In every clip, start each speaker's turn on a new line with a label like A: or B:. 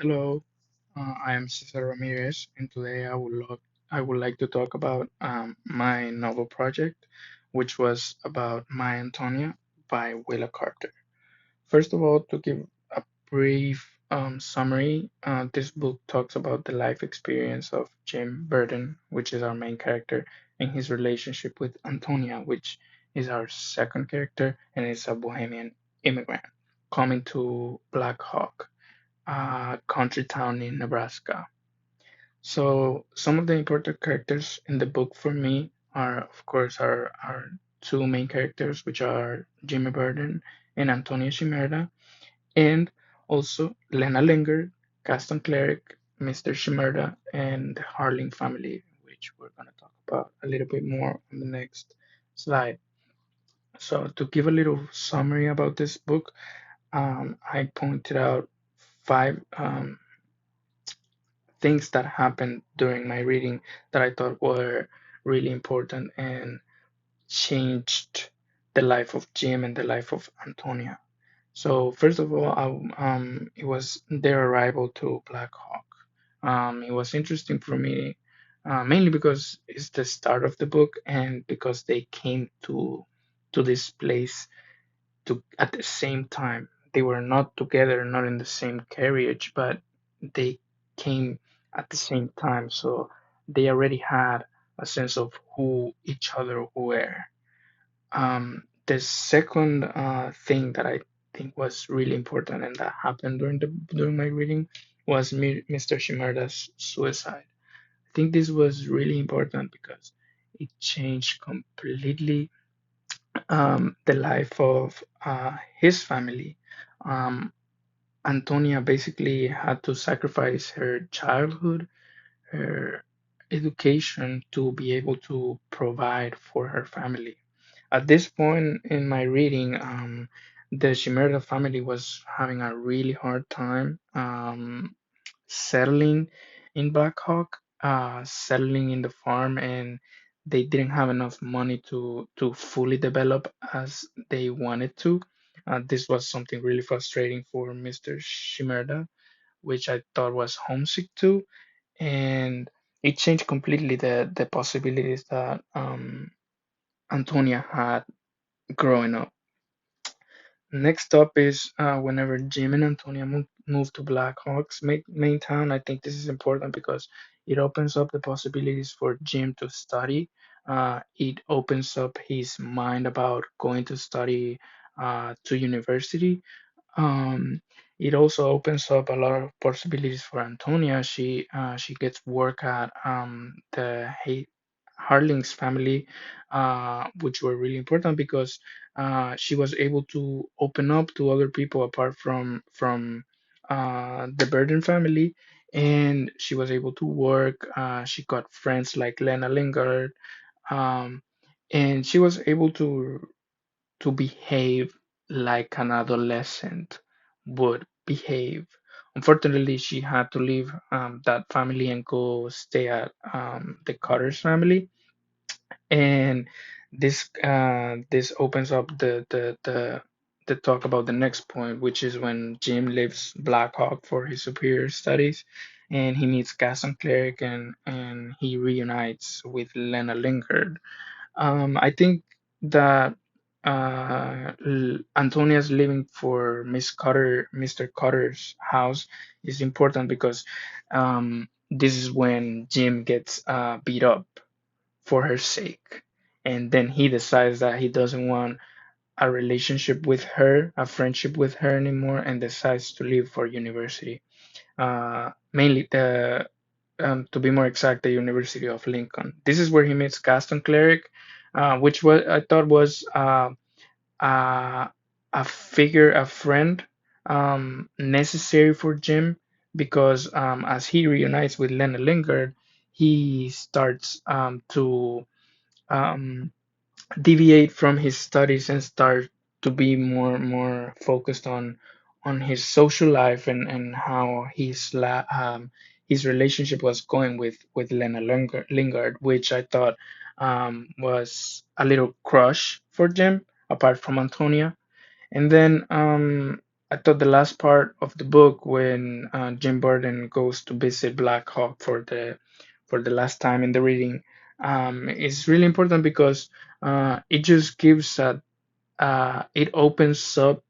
A: Hello, I am Cesar Ramirez, and today I would like to talk about my novel project, which was about My Antonia by Willa Carter. First of all, to give a brief summary, this book talks about the life experience of Jim Burden, which is our main character, and his relationship with Antonia, which is our second character, and is a Bohemian immigrant coming to Black Hawk, a country town in Nebraska. So some of the important characters in the book for me are, of course, our two main characters, which are Jimmy Burden and Antonia Shimerda, and also Lena Linger, Gaston Cleric, Mr. Shimerda, and the Harling family, which we're going to talk about a little bit more on the next slide. So to give a little summary about this book, I pointed out five things that happened during my reading that I thought were really important and changed the life of Jim and the life of Antonia. So first of all, it was their arrival to Black Hawk. It was interesting for me, mainly because it's the start of the book and because they came to this place to at the same time. They were not together, not in the same carriage, but they came at the same time. So they already had a sense of who each other were. The second thing that I think was really important and that happened during my reading was Mr. Shimerda's suicide. I think this was really important because it changed completely the life of his family. Um, Antonia basically had to sacrifice her childhood, her education to be able to provide for her family. At this point in my reading, the Shimerda family was having a really hard time settling in Black Hawk, settling in the farm, and they didn't have enough money to fully develop as they wanted to. This was something really frustrating for Mr. Shimerda, which I thought was homesick too, and it changed completely the possibilities that Antonia had growing up. Next up is whenever Jim and Antonia move to Black Hawk's main town. I think this is important because it opens up the possibilities for Jim to study. It opens up his mind about going to study to university. um, it also opens up a lot of possibilities for Antonia. She gets work at the Harling's family, which were really important because she was able to open up to other people apart from the Burden family, and she was able to work. She got friends like Lena Lingard, um, and she was able to behave like an adolescent would behave. Unfortunately, she had to leave that family and go stay at the Cotter's family, and this opens up the talk about the next point, which is when Jim leaves Black Hawk for his superior studies, and he meets Gaston Cleric and he reunites with Lena Lingard. I think that Antonia's living for Mr. Cutter's house is important because this is when Jim gets beat up for her sake, and then he decides that he doesn't want a relationship with her, a friendship with her anymore, and decides to leave for university. Mainly to be more exact, the University of Lincoln. This is where he meets Gaston Cleric, which was I thought was uh, a figure, a friend, necessary for Jim because as he reunites with Lena Lingard, he starts to um, deviate from his studies and start to be more focused on his social life and how his relationship was going with Lena Lingard, which I thought was a little crush for Jim apart from Antonia. And then I thought the last part of the book when Jim Burden goes to visit Black Hawk for the last time in the reading is really important because it just gives it opens up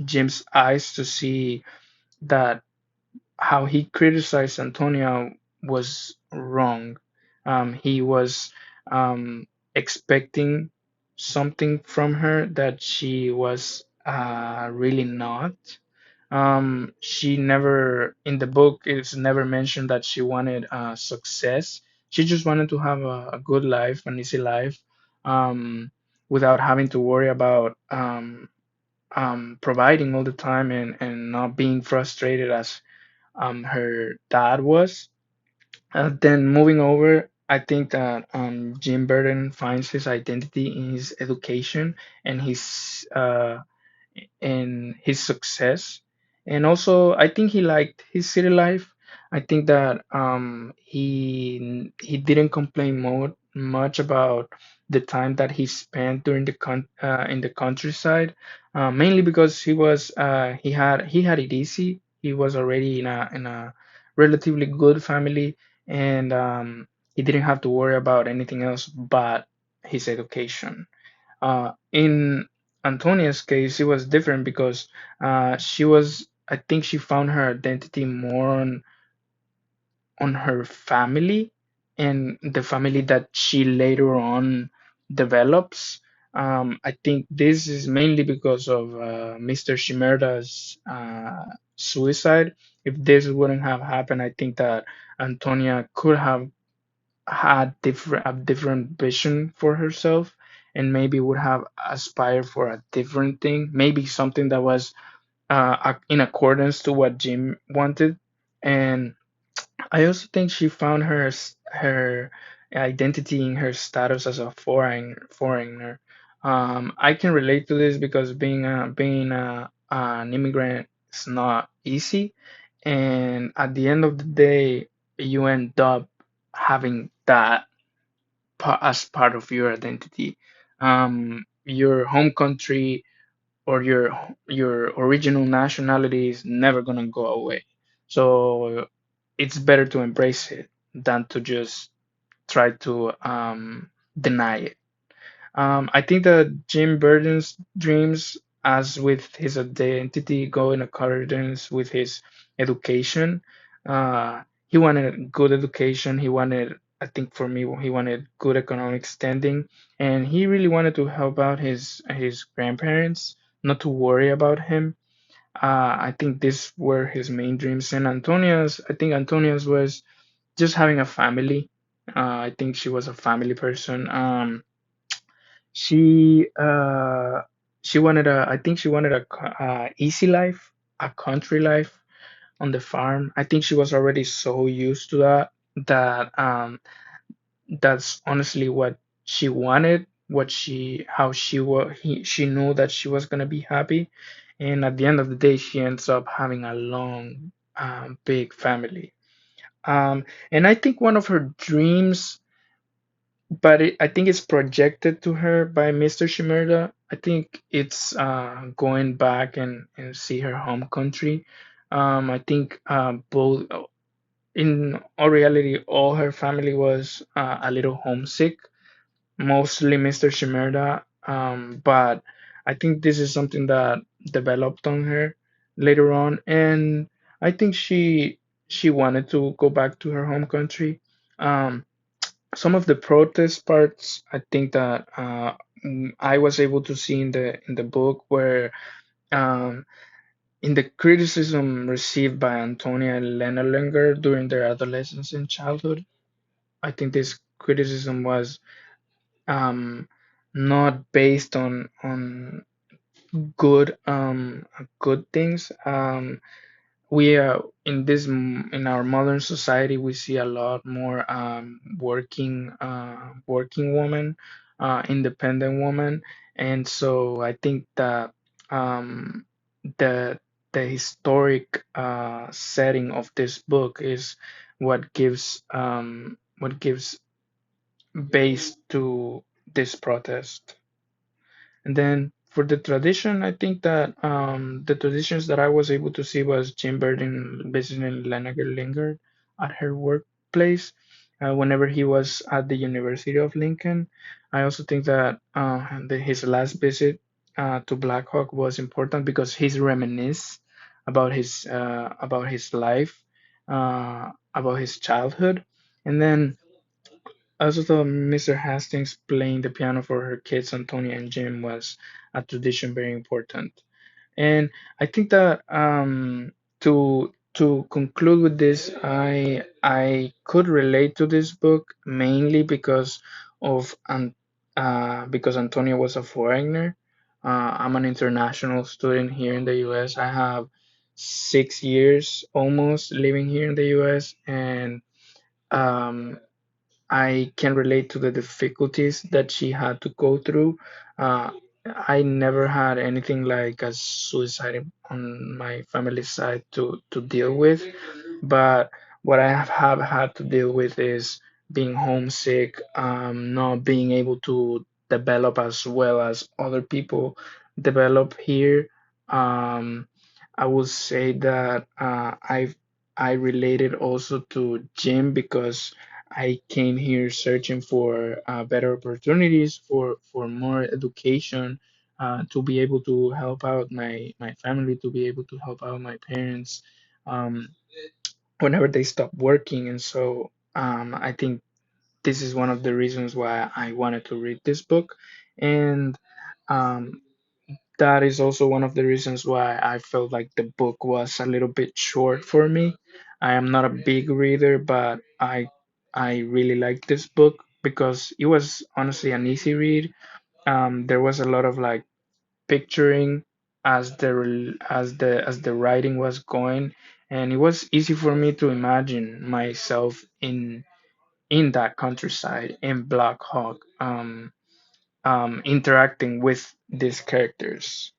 A: Jim's eyes to see that how he criticized Antonia was wrong. He was um, expecting something from her that she was really not. She never, in the book, it's never mentioned that she wanted success. She just wanted to have a good life, an easy life, um, without having to worry about providing all the time and not being frustrated as her dad was. Then moving over, I think that Jim Burton finds his identity in his education and his success. And also, I think he liked his city life. I think that he didn't complain much about the time that he spent during in the countryside, mainly because he had it easy. He was already in a relatively good family, and he didn't have to worry about anything else but his education. In Antonia's case, it was different because I think she found her identity more on her family and the family that she later on develops. I think this is mainly because of Mr. Shimerda's suicide. If this wouldn't have happened, I think that Antonia could have had a different vision for herself and maybe would have aspired for a different thing, maybe something that was in accordance to what Jim wanted. And I also think she found her identity in her status as a foreigner. I can relate to this because an immigrant is not easy, and at the end of the day, you end up having that as part of your identity. Your home country or your original nationality is never gonna go away. So it's better to embrace it than to just try to deny it. I think that Jim Burden's dreams, as with his identity, go in accordance with his education. He wanted good education. He wanted, I think for me, he wanted good economic standing, and he really wanted to help out his grandparents, not to worry about him. I think these were his main dreams. And I think Antonia's was just having a family. I think she was a family person. She uh she wanted I think she wanted a easy life, a country life on the farm. I think she was already so used to that that's honestly what she wanted, what she how she was she knew that she was gonna be happy, and at the end of the day, she ends up having a long, big family. And I think one of her dreams, but I think it's projected to her by Mr. Shimerda. I think it's going back and see her home country. I think both in all reality, all her family was a little homesick, mostly Mr. Shimerda. But I think this is something that developed on her later on, and I think she wanted to go back to her home country. Um, some of the protest parts I think that I was able to see in the book where um, in the criticism received by Antonia and Lena Lenger during their adolescence and childhood. I think this criticism was um, not based on good things. We in our modern society we see a lot more working woman, independent woman, and so I think that um, the the historic setting of this book is what gives base to this protest. And then For the tradition, I think that the traditions that I was able to see was Jim Burton visiting Lena Lingard at her workplace whenever he was at the University of Lincoln. I also think that his last visit to Black Hawk was important because he's reminisce about his life, about his childhood, and then I also thought Mr. Hastings playing the piano for her kids, Antonia and Jim, was a tradition very important. And I think that to conclude with this, I could relate to this book mainly because Antonia was a foreigner. I'm an international student here in the U.S. I have 6 years almost living here in the U.S. and um, I can relate to the difficulties that she had to go through. Uh, I never had anything like a suicide on my family side to deal with, but what I have had to deal with is being homesick, not being able to develop as well as other people develop here. Um, I would say that I related also to Jim because I came here searching for better opportunities, for more education, to be able to help out my family, to be able to help out my parents um, whenever they stop working. And so I think this is one of the reasons why I wanted to read this book. And um, that is also one of the reasons why I felt like the book was a little bit short for me. I am not a big reader, but I really liked this book because it was honestly an easy read. There was a lot of like picturing as the writing was going, and it was easy for me to imagine myself in that countryside in Black Hawk, interacting with these characters.